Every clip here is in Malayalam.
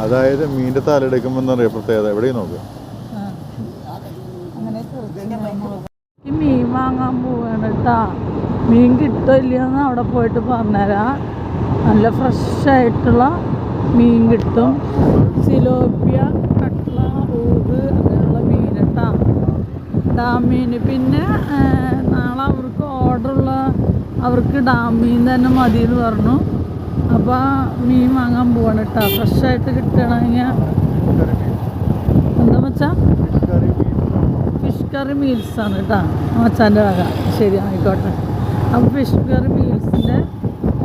അതായത് മീൻ്റെ തലെടുക്കുമ്പോൾ എന്താ പറയുക പ്രത്യേകത എവിടെയും നോക്കുക. മീൻ വാങ്ങാൻ പോവാണ് കേട്ടാ. മീൻ കിട്ടില്ലെന്ന് അവിടെ പോയിട്ട് പറഞ്ഞുതരാം. നല്ല ഫ്രഷായിട്ടുള്ള മീൻ കിട്ടും. സിലോപ്പിയ, കട്ട്ള, ഊഹ് അങ്ങനെയുള്ള മീൻ കേട്ടാ. ഡാം മീൻ. പിന്നെ നാളെ അവർക്ക് ഓർഡറുള്ള അവർക്ക് ഡാം മീൻ തന്നെ മതി എന്ന് പറഞ്ഞു. അപ്പോൾ മീൻ വാങ്ങാൻ പോവാണ് കേട്ടോ. ഫ്രഷായിട്ട് കിട്ടണമെങ്കിൽ എന്താ വെച്ചാൽ ഫിഷ് കറി മീൽസാണ് കേട്ടോ മച്ചാൻ്റെ വക. ശരി ആയിക്കോട്ടെ. അപ്പോൾ ഫിഷ് കറി മീൽസിൻ്റെ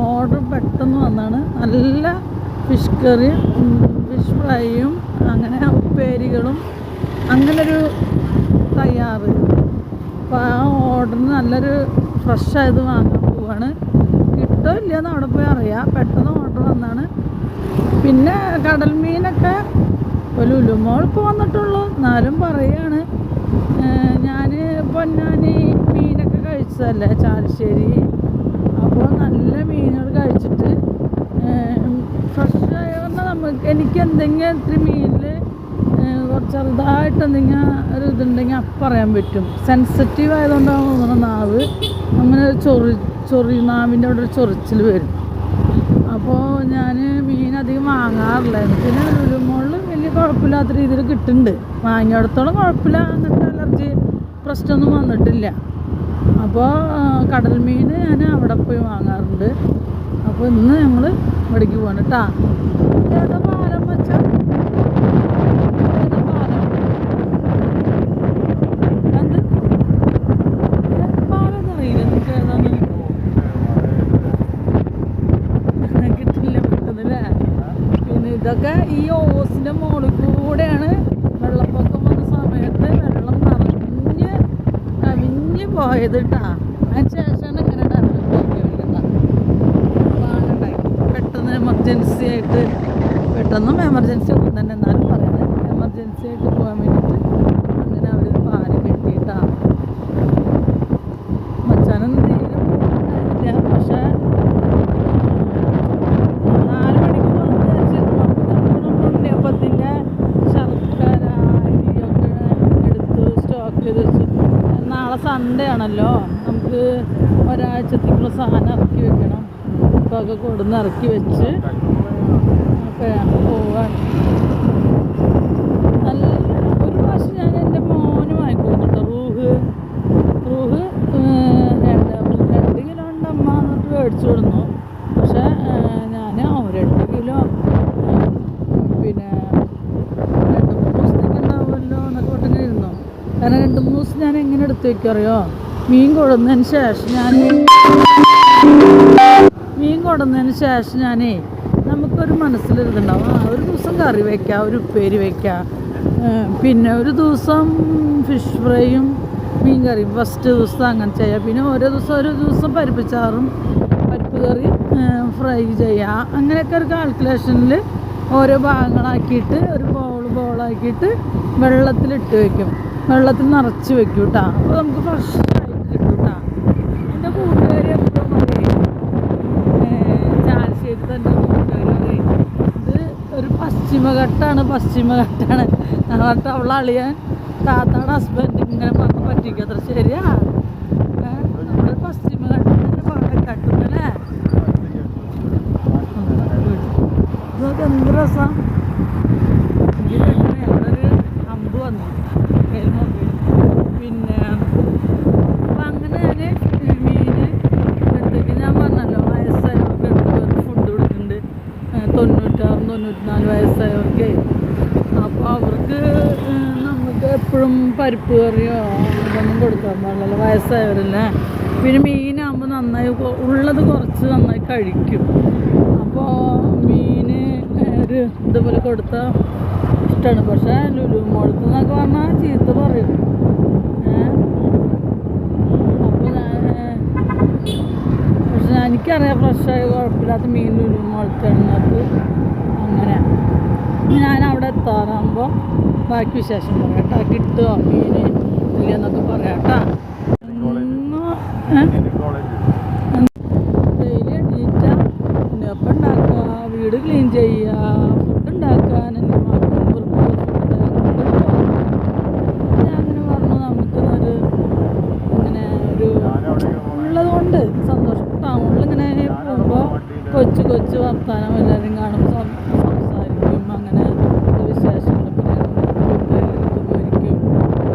ഓർഡർ പെട്ടെന്ന് വന്നാണ്. നല്ല ഫിഷ് കറിയും ഫിഷ് ഫ്രൈയും അങ്ങനെ ഉപ്പേരികളും അങ്ങനൊരു തയ്യാറ്. അപ്പോൾ ആ ഓർഡറിന് നല്ലൊരു ഫ്രഷായത് വാങ്ങാൻ പോവാണ്. കിട്ടോ ഇല്ലയെന്ന് അവിടെ പോയി അറിയാം. പെട്ടെന്ന് ഓർഡർ വന്നാണ്. പിന്നെ കടൽ മീനൊക്കെ ഒരു ലുലുമോൾ ഇപ്പോൾ വന്നിട്ടുള്ളൂ. എന്നാലും പറയുകയാണ് ഞാൻ പൊന്നാനി മീനൊക്കെ കഴിച്ചതല്ലേ ചാലശ്ശേരി. അപ്പോൾ നല്ല മീനുകൾ കഴിച്ചിട്ട് ഫ്രഷ് ആയതുകൊണ്ട് എനിക്ക് എന്തെങ്കിലും ഇത്തിരി മീനിൽ കുറച്ച് ചെറുതായിട്ട് എന്തെങ്കിലും ഒരു ഇതുണ്ടെങ്കിൽ അപ്പം പറയാൻ പറ്റും. സെൻസിറ്റീവ് ആയതുകൊണ്ടാണ് തോന്നുന്നത് നാവ് അങ്ങനെ ചൊറി നാവിൻ്റെ അവിടെ ഒരു ചൊറിച്ചിൽ വരും. അപ്പോൾ ഞാൻ മീൻ അധികം വാങ്ങാറില്ലായിരുന്നു. പിന്നെ ലുലുമോളിൽ വലിയ കുഴപ്പമില്ലാത്ത രീതിയിൽ കിട്ടുന്നുണ്ട്. വാങ്ങിയിടത്തോളം കുഴപ്പമില്ല. അങ്ങനത്തെ അലർജി പ്രശ്നമൊന്നും വന്നിട്ടില്ല. അപ്പോൾ കടൽ മീൻ ഞാൻ അവിടെ പോയി വാങ്ങാറുണ്ട്. അപ്പോൾ ഇന്ന് ഞങ്ങൾ ഇവിടേക്ക് പോകണം കേട്ടോ. ഏതാ പാലം വെച്ചാൽ ഏതാ പാലം എന്ത് പാലം എന്നറിയില്ല. നിങ്ങൾക്ക് ഏതാണ് കിട്ടില്ല പെട്ടെന്നല്ലേ. പിന്നെ ഇതൊക്കെ ഈ ഓസിൻ്റെ മുകളിൽ കൂടെയാണ് വെള്ളപ്പൊക്കം വന്ന സമയത്ത് വെള്ളം കവിഞ്ഞ് പോയത് കേട്ടാ. അതിന് ശേഷമാണ് ഇങ്ങനെ പെട്ടെന്ന് എമർജൻസി ആയിട്ട് പെട്ടെന്നും എമർജൻസി ഒന്നും തന്നെ എന്നാലും പറയുന്നത് എമർജൻസി ആയിട്ട് പോകാൻ വേണ്ടിയിട്ട് അങ്ങനെ അവരൊരു പാല് കെട്ടിയിട്ടാ. മച്ചാനൊന്നും തീരെ പോകാനില്ല. പക്ഷേ 4 മണിക്ക് പോകാൻ വിചാരിച്ചിരുന്നു. ഉണ്ണിയപ്പത്തിൻ്റെ ശർക്കര അരിയൊക്കെ എടുത്ത് സ്റ്റോക്ക് ചെയ്ത് വെച്ചു. നാളെ സൺഡേ ആണല്ലോ. നമുക്ക് ഒരാഴ്ചത്തേക്കുള്ള സാധനം ഇറക്കി വെക്കണം. അപ്പോൾ ഒക്കെ കൊടുന്ന് ഇറക്കി വെച്ച് പോവാണ്. നല്ല ഒരു പ്രാവശ്യം ഞാൻ എൻ്റെ മോന് വാങ്ങിക്കൊടുത്തു റൂഹ് 2 കിലോ ഉണ്ട് അമ്മ എന്നിട്ട് മേടിച്ചു കൊടുന്നു. പക്ഷേ ഞാൻ 2 കിലോ പിന്നെ 2-3 ദിവസത്തേക്ക് ഉണ്ടാവുമല്ലോ എന്നൊക്കെ പെട്ടെന്ന് ഇരുന്നു. കാരണം 2-3 ദിവസം ഞാൻ എങ്ങനെ എടുത്ത് വയ്ക്കറിയോ? മീൻ കൊടുന്നതിന് ശേഷം ഞാനേ നമുക്കൊരു മനസ്സിലൊരിതുണ്ടാവും. ഒരു ദിവസം കറി വയ്ക്കാം, ഒരു ഉപ്പേരി വയ്ക്കാം, പിന്നെ ഒരു ദിവസം ഫിഷ് ഫ്രൈയും മീൻ കറിയും ഫസ്റ്റ് ദിവസം അങ്ങനെ ചെയ്യാം. പിന്നെ ഓരോ ദിവസം പരിപ്പ് ചാറും പരിപ്പ് കറിയും ഫ്രൈ ചെയ്യാം. അങ്ങനെയൊക്കെ ഒരു കാൽക്കുലേഷനിൽ ഓരോ ഭാഗങ്ങളാക്കിയിട്ട് ഒരു ബോളാക്കിയിട്ട് വെള്ളത്തിലിട്ട് വയ്ക്കും. വെള്ളത്തിൽ നിറച്ച് വെക്കും കേട്ടോ. അപ്പോൾ നമുക്ക് ഫ്രഷ് ആയിട്ട് കിട്ടും കേട്ടോ. എൻ്റെ കൂട്ടുകാരി എപ്പോഴും പറയും ചാലശ്ശേരി തന്നെ കൂട്ടുകാരി പറയും ഇത് ഒരു പശ്ചിമഘട്ടമാണ് എന്നിട്ട് അവളെ അളിയാൻ താത്താടെ ഹസ്ബൻഡ് ഇങ്ങനെ പറഞ്ഞ് പറ്റിക്കും. അത്ര ശരിയാ? നമ്മൾ പശ്ചിമഘട്ടത്തിൻ്റെ പാലക്കാട്ടുന്നല്ലേ. ഇതൊക്കെ എന്ത് രസം. അവിടെ ഒരു അമ്പ് വന്നു പിന്നെ. അപ്പം അങ്ങനെ ഞാൻ മീൻ എടുത്തേക്ക് ഞാൻ പറഞ്ഞല്ലോ വയസ്സായവർക്ക് ഫുഡ് കൊടുക്കുന്നുണ്ട്. 96-94 വയസ്സായവർക്ക്. അപ്പോൾ അവർക്ക് നമുക്ക് എപ്പോഴും പരിപ്പ് കറിയോ ഇതൊന്നും കൊടുക്കാൻ പാടില്ലല്ലോ വയസ്സായവരല്ലേ. പിന്നെ മീനാകുമ്പോൾ നന്നായി ഉള്ളത് കുറച്ച് നന്നായി കഴിക്കും. അപ്പോൾ മീൻ ഒരു ഇതുപോലെ കൊടുത്താൽ ഇഷ്ടമാണ്. പക്ഷേ ലുലുമോളത്ത് എന്നൊക്കെ പറഞ്ഞാൽ ചീത്ത പറയും. അപ്പോൾ പക്ഷെ എനിക്കറിയാം ഫ്രഷായി കുഴപ്പമില്ലാത്ത മീൻ ലുലുമോളത്താണെന്നത്. അങ്ങനെ ഞാൻ അവിടെ എത്താറാകുമ്പോൾ ബാക്കി വിശേഷം പറയാം കേട്ടോ. കിട്ടുമോ മീൻ ഇല്ലെന്നൊക്കെ പറയാം കേട്ടോ. ഡെയിലി എണീറ്റ ഉണ്ണിയപ്പം ഉണ്ടാക്കുക, വീട് ക്ലീൻ ചെയ്യുക, ഫുഡ് ഉണ്ടാക്കാൻ കൊച്ചു കൊച്ചു വർത്താനം എല്ലാവരും കാണുമ്പോൾ സംസാരിക്കും, അങ്ങനെ വിശേഷങ്ങൾ പോയിരിക്കും,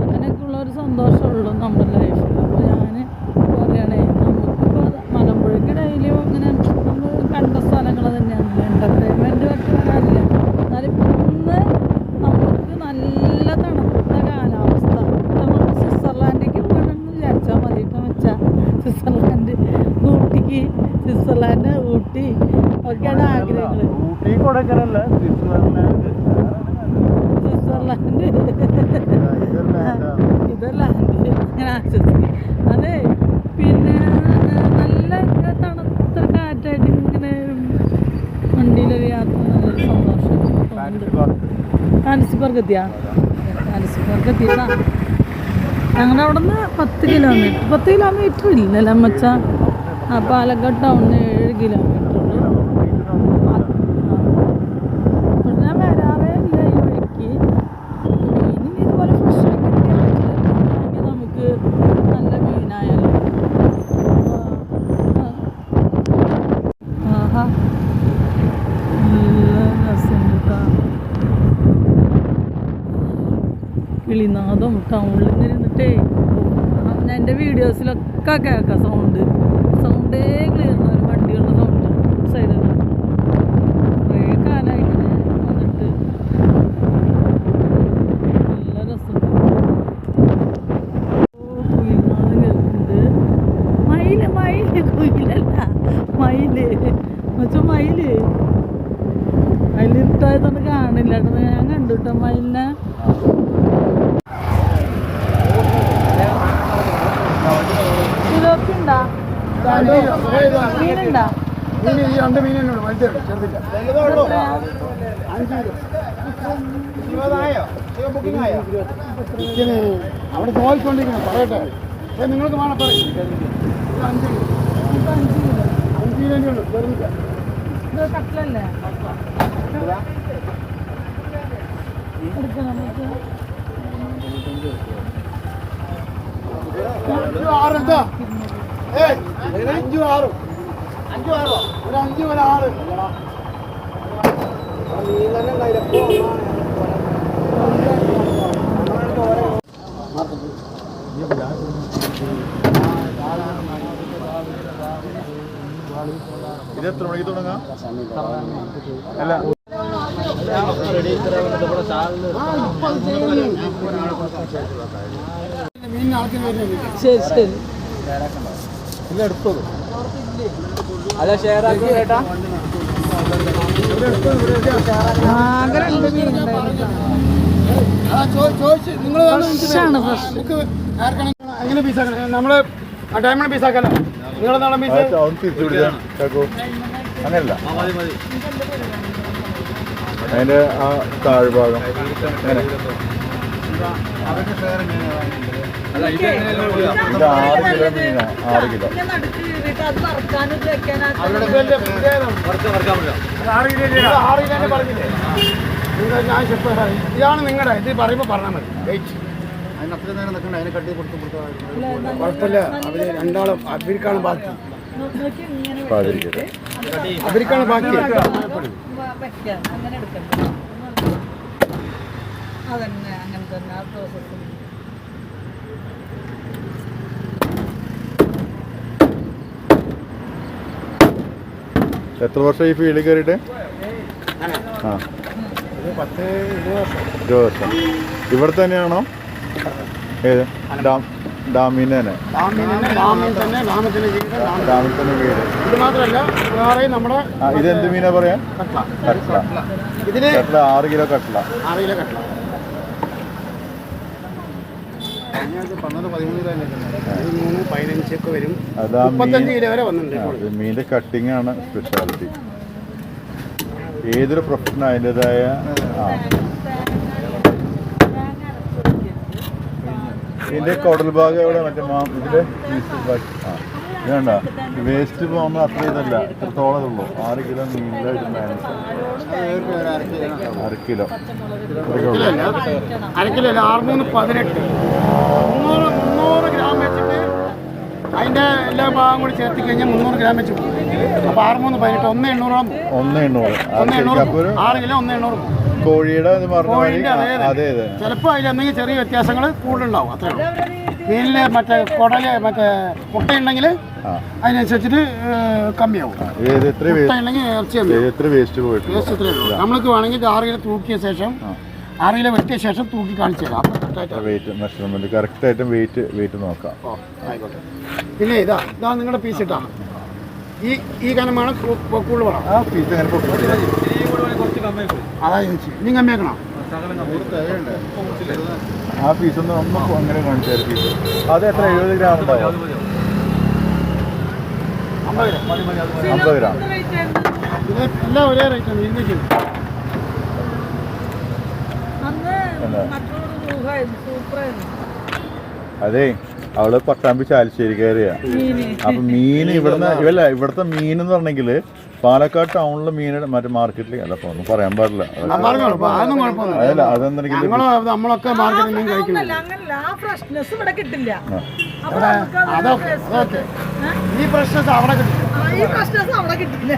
അങ്ങനെയൊക്കെയുള്ള ഒരു സന്തോഷമുള്ളൂ നമ്മുടെ ലൈഫിൽ. അപ്പോൾ ഞാൻ പറയണേ, നമുക്കിപ്പോൾ മലമ്പുഴയ്ക്ക് ഡെയിലി അങ്ങനെ നമ്മൾ കണ്ട സ്ഥലങ്ങൾ തന്നെയാണ്, എൻ്റർടൈൻമെൻറ്റ് പറ്റി വരാനില്ല. എന്നാലും ഇന്ന് നമുക്ക് നല്ല തണുത്ത കാലാവസ്ഥ, നമ്മൾ സ്വിറ്റ്സർലാൻഡിലേക്ക് പോകണമെന്ന് വിചാരിച്ചാൽ മതി. ഇപ്പം വെച്ചാൽ സ്വിറ്റ്സർലാൻഡ്, ഊട്ടിക്ക്, സ്വിറ്റ്സർലാൻഡ്, ഊട്ടി ഒക്കെയാണ് ആഗ്രഹങ്ങൾ. ഊട്ടി കൊടൈക്കനല്ല, സ്വിറ്റ്സർലാൻഡ് ഇതല്ല ഞാൻ ആശ്വസിക്കും. അതെ, പിന്നെ നല്ല തണുത്ത കാറ്റായിട്ട് ഇങ്ങനെ വണ്ടിയിലൊരു യാത്ര നല്ലൊരു സന്തോഷം. ഫാൻസി പാർക്ക് എത്തിയാ? ഫാൻസി പാർക്ക് എത്തിയതാ. ഞങ്ങളുടെ അവിടെ നിന്ന് 10 കിലോമീറ്റർ ഇല്ലല്ലോ അമ്മച്ച. ആ പാലക്കാട് ടൗണിന് 7 കിലോമീറ്റർ ഉള്ളൂ. പക്ഷെ ഞാൻ വരാറേ ഇല്ല ഈ വഴിക്ക്. മീനിന് ഇതുപോലെ ഫ്രഷായി കിട്ടിയാൽ നമുക്ക് നല്ല മീനായാലും. ആഹാ, നല്ല രസമുണ്ട് കേട്ടോ. കിളിനാദം ടൗണിൽ നിന്ന് ഇരുന്നിട്ടേ എൻ്റെ വീഡിയോസിലൊക്കെ കേൾക്കാം സൗണ്ടേ ക്ലിയർ ആണ്, വണ്ടികളുടെ സൗണ്ട് സൈഡിൽ. കുറേ കാലമായിട്ട് വന്നിട്ട് നല്ല രസമുണ്ട്. കുയിൽനാദം കേൾക്കുന്നുണ്ട്. കുയിലല്ല, മയില് ഇരുട്ടായതുകൊണ്ട് കാണില്ല കേട്ടോ. ഞാൻ കണ്ടു കേട്ടോ മയിലിനെ. ഇതൊക്കെയുണ്ടാ മീനുണ്ടാ? അവിടെ ചോദിച്ചോണ്ടിരിക്കണം, പറയട്ടെ. നിങ്ങൾക്ക് വേണം പറയും. 5 കിലോ ഉള്ളൂ, ചെറുതില്ല. ഇത് കട്ടിലല്ലേ? എടുക്കണം നമുക്ക്. 5 6 എന്താ? 5 6 ഒരു 5 ഒരു 6. ഇത് എത്ര മണിക്ക് തുടങ്ങാം? അല്ല, ശരി ശരി. ഇല്ല, എടുത്തോളൂ. അല്ല, ഷെയർ ആക്കി കേട്ടാ. ആകെ 2 മീനുണ്ടായിരുന്നു. ഫ്രഷാണ്, ഫ്രഷ്. എങ്ങനെ പീസാക്കണം? നമ്മള് ഡയമണ്ട് പീസാക്കല്ല, നിങ്ങളെ നാളെ പീസ് തിരിച്ചു പിടിച്ചാൽ കേൾക്കൂ. അങ്ങനല്ല, അതിൻ്റെ ആ താഴ്ഭാഗം അങ്ങനെ. ഇത് 6 കിലോ മീനാണ്. 6 കിലോ. ഇതാണ് നിങ്ങളുടെ. ഇത് പറയുമ്പോൾ പറഞ്ഞാൽ മതി. അതിനത്ര നേരം നിൽക്കണ്ട, അതിനെ കട്ടി കൊടുത്ത് കുഴപ്പമില്ല. അവര് രണ്ടാളും അവർക്കാണ് ബാക്കി. അവർക്കാണ് ബാക്കി. അതന്നെ, അങ്ങനെ തന്നെ ആ പ്രോസസ്സ്. എത്ര വർഷം ഈ ഫീൽഡിൽ കയറിയിട്ട്? ആ, 20 വർഷം. ഇവിടെ തന്നെയാണോ? ഏത് ഡാമിന് തന്നെ? ഡാമിൽ തന്നെ വീട്. ഇത് മാത്രമല്ല, വേറെ നമ്മുടെ ഇതെന്ത് മീനാ പറയാ? കട്ട്ല. ഇതിന് കട്ട്ല 6 കിലോ കട്ട്ല. 6 കിലോ കട്ട്ല. 13 15 ഒക്കെ വരും. 35 കിലോ വരെ വന്നിട്ടുണ്ട്. മീനിന്റെ കട്ടിങ് ആണ് സ്പെഷ്യാലിറ്റി. ഏതൊരു പ്രൊഫഷനും അതിൻ്റെതായ ഇതിന്റെ കുടൽ ഭാഗം എവിടെ? മറ്റേ ഇതിന്റെ വേണ്ട, വേസ്റ്റ് പോകുമ്പോൾ അത്ര ഇതല്ല, ഇത്രത്തോളം ഉള്ളൂ. 6 കിലോ മീനിലെ ഒരു മാനേജ് 1/2 കിലോ. 1/2 കിലോ അല്ല, 6×3 18. 300 ഗ്രാം വെച്ചിട്ട് അതിൻ്റെ എല്ലാ ഭാഗം കൂടി ചേർത്തി കഴിഞ്ഞാൽ 300 ഗ്രാം വെച്ച് പോകും. അപ്പോൾ 6 3 18 1,800 1,800 അപ്പോൾ ഒരു 6 കിലോ 1,800 കോഴിയുടെ ഇത് പറഞ്ഞ മാതിരി കോഴിൻ്റെ അതെ അതെ ചിലപ്പോൾ അതിൽ എന്തെങ്കിലും ചെറിയ വ്യത്യാസങ്ങൾ കൂടുതലുണ്ടാവും അത്രേ ഉള്ളൂ. മീനിൽ മറ്റേ കുടല് മറ്റേ മുട്ടയുണ്ടെങ്കിൽ അതിനനുസരിച്ചിട്ട് കമ്മിയാവും. മുട്ടയുണ്ടെങ്കിൽ ഇറച്ചി എത്ര വേസ്റ്റ് പോയിട്ട് വേസ്റ്റ് ഇത്രയേ ഉള്ളൂ. നമ്മൾക്ക് വേണമെങ്കിൽ 6 കിലോ തൂക്കിയ ശേഷം 6 കിലോ വെട്ടിയ ശേഷം തൂക്കി കാണിച്ചു തരാം. വെയിറ്റ് മെഷർമെന്റ് കറക്റ്റായിട്ടും വെയിറ്റ് നോക്കാം. ഓ ആയിക്കോട്ടെ. പിന്നെ ഇതാ നിങ്ങളുടെ പീസ് ഇട്ടാ ഈ കനമാണ് കൂടുതൽ വേണം. ആ പീസ് അങ്ങനെ അതാ ചോദിച്ചു നീ കമ്മിയാക്കണം. ആ പീസ് ഒന്ന് അങ്ങനെ കാണിച്ചു പീസ് അത് എത്ര 70 ഗ്രാം ഉണ്ടാവും? 50 ഗ്രാം. ഇത് എല്ലാം ഒരേ റേറ്റാണ് 200. അതെ അവള് പട്ടാമ്പി ചാലിശ്ശേരി കയറിയ അപ്പൊ മീൻ ഇവിടുത്തെ മീൻ എന്ന് പറഞ്ഞെങ്കിൽ പാലക്കാട് ടൗണിലെ മീൻ മറ്റേ മാർക്കറ്റിൽ അല്ല ഒന്നും പറയാൻ പാടില്ല. അതല്ല അതെന്തെങ്കിലും നമ്മളൊക്കെ മാർക്കറ്റിൽ മീൻ കഴിക്കുന്നില്ല. ഈ പ്രശ്നം അവിടെ കിട്ടില്ല.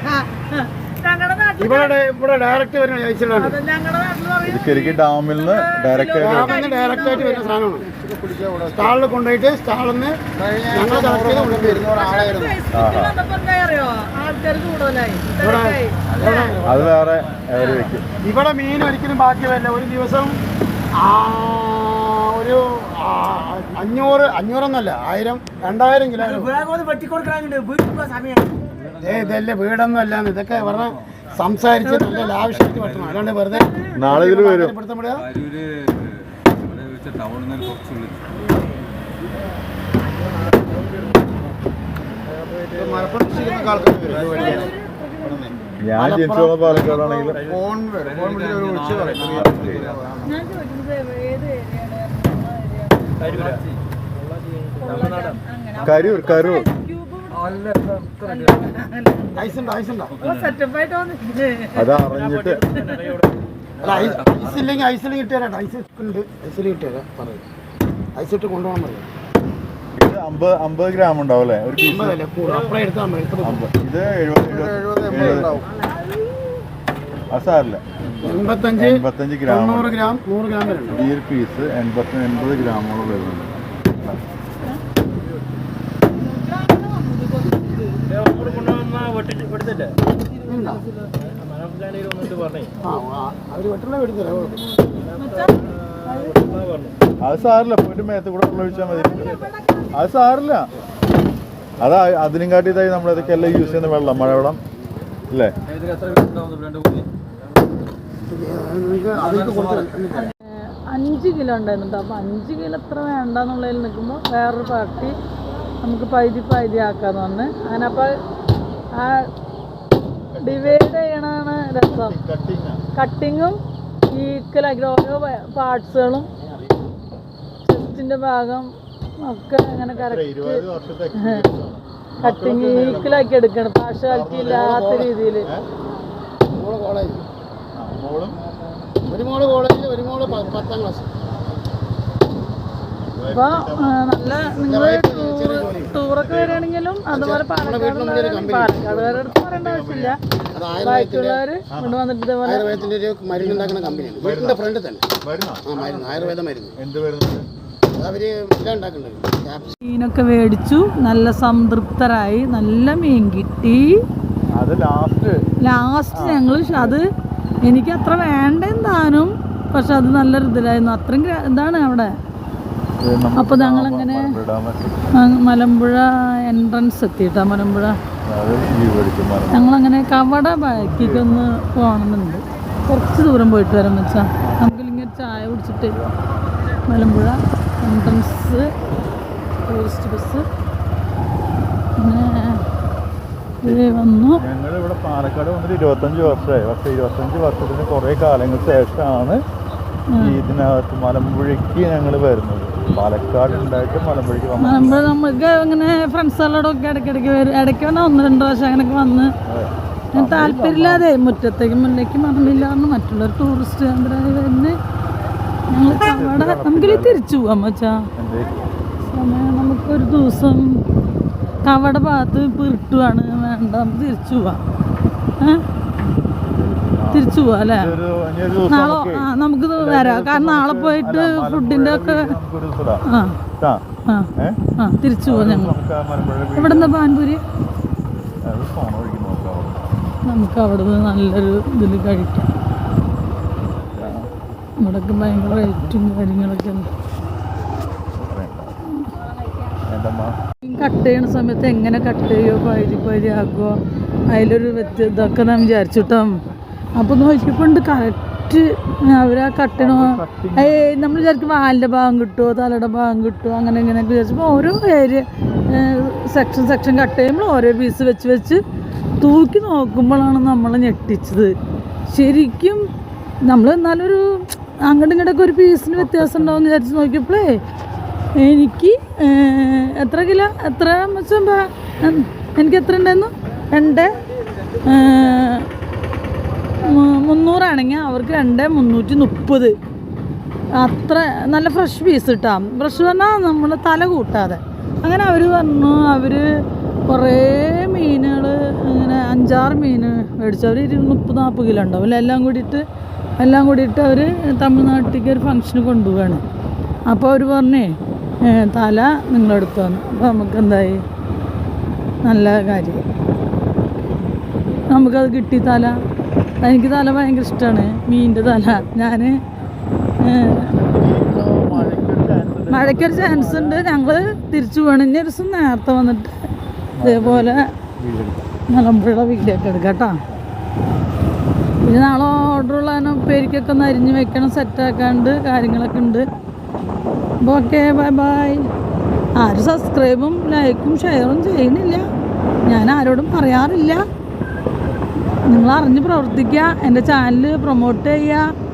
ഇവിടെ ഡയറക്റ്റ് വരുന്ന ശരിക്കും ഡാമിൽ നിന്ന് ഡയറക്റ്റ് ആയിട്ട് വരുന്ന സാധനമാണ്. സ്റ്റാളിൽ കൊണ്ടുപോയിട്ട് സ്റ്റാളിൽ നിന്ന് ഞങ്ങൾ അത് വേറെ വെക്കും. ഇവിടെ മീൻ ഒരിക്കലും ബാക്കി വരില്ല. ഒരു ദിവസം ഒരു 500 1000 2000 കിലോ. ഇതല്ലേ വീടൊന്നും അല്ലാന്ന് ഇതൊക്കെ പറഞ്ഞ സംസാരിച്ച് നല്ല ലാവിഷ്യായിട്ട് പറ്റണം. അല്ലാണ്ട് വെറുതെ നാളെ ഇതിൽ വരും. ഞാൻ ജനിച്ചു പോകുന്ന പാലക്കാടാണെങ്കിലും കരൂർ അത് അറിഞ്ഞിട്ട് ഐസിൽ കിട്ടിയാലും ഐസിട്ട് കൊണ്ടുപോകണം പറയും. ഇത് 50 ഗ്രാം ഉണ്ടാവും അല്ലേ ഒരു പീസ്? ഇത് 70 അത് സാറില്ല 85 ഗ്രാം 100 ഗ്രാം 100 ഗ്രാം വരുന്നുണ്ട്. ഈ ഒരു പീസ് 80 ഗ്രാമോളം വരുന്നുണ്ട്. അത് സാറില്ല പോയിട്ട് മേത്ത് കൂടെ ഒഴിച്ചാൽ മതി. അത് സാറില്ല. അതാ അതിനും കാട്ടി ഇതായി നമ്മളിതൊക്കെ എല്ലാം യൂസ് ചെയ്യുന്ന വെള്ളം മഴവെള്ളം അല്ലേ? 5 കിലോ ഉണ്ടായിരുന്നു. അപ്പോൾ 5 കിലോ എത്ര വേണ്ടെന്നുള്ളതിൽ നിൽക്കുമ്പോൾ വേറൊരു പാർട്ടി നമുക്ക് പകുതി ആക്കാന്ന് പറഞ്ഞ് അങ്ങനെ. അപ്പോൾ ആ ഡിവൈഡ് ചെയ്യണതാണ് രസം. കട്ടിങ്ങും ഈക്വലാക്കി ഓരോ പാർട്സുകളും ചെസ്റ്റിൻ്റെ ഭാഗം ഒക്കെ അങ്ങനെ കറക്റ്റ് കട്ടിങ് ഈക്വലാക്കി എടുക്കണം. പാർഷ്വാലിറ്റി ഇല്ലാത്ത രീതിയിൽ. ഒരു മോള് കോളേജിൽ ഒരു മോള് 10ാം ക്ലാസ്. അപ്പോൾ നല്ല നിങ്ങൾ ടൂറൊക്കെ വരികയാണെങ്കിലും അതുപോലെ പാലക്കാടുകാരുടെ അടുത്ത് പറയേണ്ട ആവശ്യമില്ല. ബാക്കിയുള്ളവർ കൊണ്ട് വന്നിട്ട് ഇതേപോലെ ആയുർവേദത്തിൻ്റെ ഒരു മരുന്നുണ്ടാക്കുന്ന കമ്പനിയാണ്. വീട്ടിൻ്റെ ഫ്രണ്ട് തന്നെ മരുന്ന് ആയുർവേദ മരുന്ന് അവർ എല്ലാം ഉണ്ടാക്കുന്നുണ്ട്. മീനൊക്കെ മേടിച്ചു. നല്ല സംതൃപ്തരായി. നല്ല മീൻ കിട്ടി. ലാസ്റ്റ് ഞങ്ങൾ അത് എനിക്ക് അത്ര വേണ്ടെന്ന് താനും, പക്ഷെ അത് നല്ലൊരു ഇതിലായിരുന്നു. അത്രയും ഇതാണ് അവിടെ. അപ്പോൾ ഞങ്ങളങ്ങനെ മലമ്പുഴ എൻട്രൻസ് എത്തിയിട്ടാ. മലമ്പുഴ ഞങ്ങളങ്ങനെ കവട ബാക്കിക്കൊന്ന് പോകണമെന്നുണ്ട്. കുറച്ച് ദൂരം പോയിട്ട് വരാൻ വെച്ചാൽ നമുക്കില്ലെങ്കിൽ ചായ കുടിച്ചിട്ട് മലമ്പുഴ എൻട്രൻസ് ടൂറിസ്റ്റ് ബസ് പിന്നെ വന്നു. ഞങ്ങളിവിടെ പാലക്കാട് വന്നിട്ട് 25 വർഷമായി. പക്ഷേ 25 വർഷത്തിന് കുറേ കാലങ്ങൾക്ക് ശേഷമാണ് ഇതിനകത്ത് മലമ്പുഴയ്ക്ക് ഞങ്ങൾ വരുന്നത്. പാലക്കാട് ഉണ്ടായിട്ട് മലമ്പുഴയ്ക്ക് മലമ്പുഴ നമുക്ക് ഇങ്ങനെ ഫ്രണ്ട്സുകളോടൊക്കെ ഇടയ്ക്കിടയ്ക്ക് വരും. ഇടയ്ക്ക് വന്നാൽ 1-2 പ്രാവശ്യം അങ്ങനെയൊക്കെ വന്ന് ഞാൻ താല്പര്യമില്ലാതെ മുറ്റത്തേക്ക് മുന്നേക്ക് മറന്നില്ലാന്ന് മറ്റുള്ളവർ ടൂറിസ്റ്റ് കേന്ദ്രമായി വരുന്നത്. ഞങ്ങൾ കവട നമുക്കിത് തിരിച്ചു പോകാൻ വെച്ചാൽ സമയം നമുക്കൊരു ദിവസം കവട ഭാഗത്ത് ഇപ്പോൾ ഇരുട്ടുവാണ്, വേണ്ട നമുക്ക് തിരിച്ചു പോവാം. തിരിച്ചു പോവാം അല്ലേ? നാളെ നമുക്ക് വരാം, കാരണം നാളെ പോയിട്ട് ഫുഡിൻ്റെ ഒക്കെ തിരിച്ചു പോവാം ഞങ്ങൾ. ഇവിടെ എന്താ പാൻപൂരി? നമുക്ക് അവിടെ നിന്ന് നല്ലൊരു ഇതിൽ കഴിക്കാം. ഇവിടെയൊക്കെ ഭയങ്കര റേറ്റും കാര്യങ്ങളൊക്കെ ഉണ്ട്. കട്ട് ചെയ്യണ സമയത്ത് എങ്ങനെ കട്ട് ചെയ്യുമോ, പകുതി ആക്കുമോ, അതിലൊരു ഇതൊക്കെ നാം വിചാരിച്ചിട്ടോ. അപ്പോൾ നോക്കിയപ്പോണ്ട് കറക്റ്റ് അവരാ കട്ടണോ, നമ്മൾ വിചാരിക്കും വാലിൻ്റെ ഭാഗം കിട്ടുമോ, തലയുടെ ഭാഗം കിട്ടുമോ, അങ്ങനെ ഇങ്ങനെയൊക്കെ വിചാരിച്ചപ്പോൾ ഓരോ ഏരിയ സെക്ഷൻ കട്ട് ചെയ്യുമ്പോൾ ഓരോ പീസ് വെച്ച് തൂക്കി നോക്കുമ്പോഴാണ് നമ്മൾ ഞെട്ടിച്ചത്. ശരിക്കും നമ്മൾ എന്നാലൊരു അങ്ങോട്ടും ഇങ്ങോട്ടൊക്കെ ഒരു പീസിന് വ്യത്യാസം ഉണ്ടാവും വിചാരിച്ച് നോക്കിയപ്പോഴേ എനിക്ക് എത്ര കിലോ എത്ര വെച്ചാൽ എനിക്ക് എത്ര ഉണ്ടായിരുന്നു 2,300 അവർക്ക് 2,330. അത്ര നല്ല ഫ്രഷ് പീസ് കിട്ടാം. ഫ്രഷ് പറഞ്ഞാൽ നമ്മൾ തല കൂട്ടാതെ. അങ്ങനെ അവർ പറഞ്ഞു അവർ കുറേ മീനുകൾ ഇങ്ങനെ 5-6 മീൻ മേടിച്ചു. അവർ 30-40 കിലോ ഉണ്ടാവും എല്ലാം കൂടിയിട്ട് അവർ തമിഴ്നാട്ടിലേക്ക് ഒരു ഫംഗ്ഷന് കൊണ്ടുപോവാണ്. അപ്പോൾ അവർ പറഞ്ഞേ തല നിങ്ങളെടുത്തു വന്നു. അപ്പോൾ നമുക്കെന്തായി, നല്ല കാര്യം, നമുക്കത് കിട്ടി തല. എനിക്ക് തല ഭയങ്കര ഇഷ്ടമാണ്, മീനിൻ്റെ തല. ഞാൻ മഴയ്ക്കൊരു ചാൻസ് ഉണ്ട്, ഞങ്ങൾ തിരിച്ചു പോകണം. ഇനി ഒരു ദിവസം നേരത്തെ വന്നിട്ട് ഇതേപോലെ മലമ്പുഴ വീഡിയോ ഒക്കെ എടുക്കാം കേട്ടോ. പിന്നെ നാളെ ഓർഡറുള്ള പേരിക്കൊക്കെ ഒന്ന് അരിഞ്ഞ് വെക്കണം, സെറ്റാക്കാണ്ട് കാര്യങ്ങളൊക്കെ ഉണ്ട്. അപ്പോൾ ഓക്കെ, ബൈ. ആരും സബ്സ്ക്രൈബും ലൈക്കും ഷെയറും ചെയ്യുന്നില്ല, ഞാൻ ആരോടും പറയാറില്ല. നിങ്ങൾ അറിഞ്ഞ് പ്രവർത്തിക്കുക, എൻ്റെ ചാനൽ പ്രൊമോട്ട് ചെയ്യുക.